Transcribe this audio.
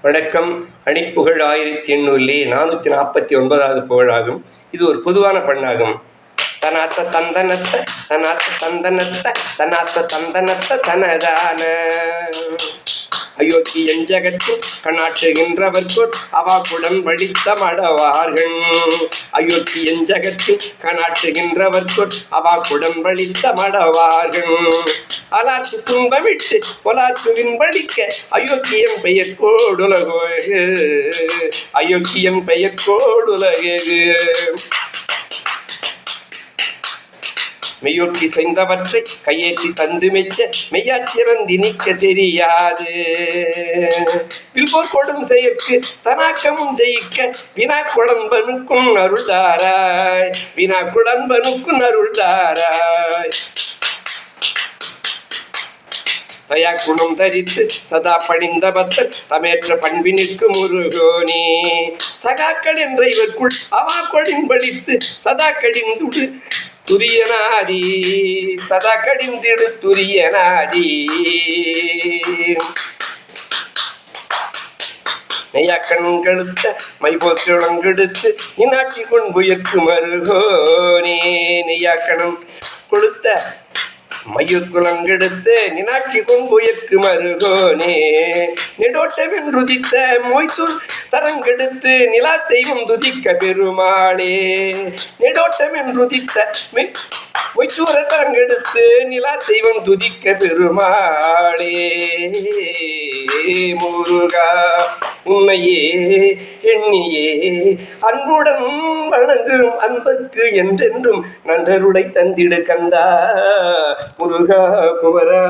வணக்கம். அணிப்புகழ் 1849வது புகழாகும். இது ஒரு பொதுவான பண்ணாகும். தனாத்த தந்தனத்த தனாத்த தந்தனத்த தனாத்த தந்தனத்த தனதான அயோத்தி எஞ்சகத்து கணாட்டுகின்றவர்கோர் அவாக்குடன் வழித்த மடவார்கள். அயோத்தி எஞ்சகத்து கணாட்டுகின்றவர்கோர் அவாக்குடன் வழித்த மடவார்கள். அலாத்து துன்பமிட்டு பொலாத்துவின் வழிக்க அயோத்தியன் பெயர் கோடுலகு. அயோத்தியன் பெயர் கோடுலகு. மெய்யொற்றி செய்தவற்றை கையேற்றி தந்து மெச்ச மெய்யாச்சிறந்தி நிற்க தெரியாது. பில்போர் கொடும் செயற்கு தனாக்கமும் ஜெயிக்க வினா குழம்பனுக்கும் அருள்தாராய். வினா குழம்பனுக்கும் அருள்தாராய். தயா குணம் தரித்து சதா பணிந்த பக்தர் தமேற்ற பண்பினிற்கு முருகோனே. சகாக்கள் என்ற இவர்க்குள் அவா கொடின்பளித்து சதா கடிந்துடு துரியனாதி. சதா கடிந்திடு துரியனாதி. நெய்யாக்கண் கழுத்த மைபோக்கிழங்கெடுத்து இன்னாட்சி கொன்புயர்க்கு மருகோனே. நெய்யாக்கணம் கொளுத்த மயூர்குலங்கெடுத்து நினாட்சி கொன்புயர்க்கு மருகோனே. நெடோட்டமென்றுதித்த மொய்சூர் தரங்கெடுத்து நிலா தெய்வம் துதிக்க பெருமாளே. நெடோட்டமென்றுதித்த மொய்சூர தரங்கெடுத்து நிலா தெய்வம் துதிக்க பெருமாளே. முருகா உன்னையே எண்ணியே அன்புடன் வணங்கும் அன்பர்க்கு என்றென்றும் நன்றருளை தந்திடு கந்தா. முருகா குமரா.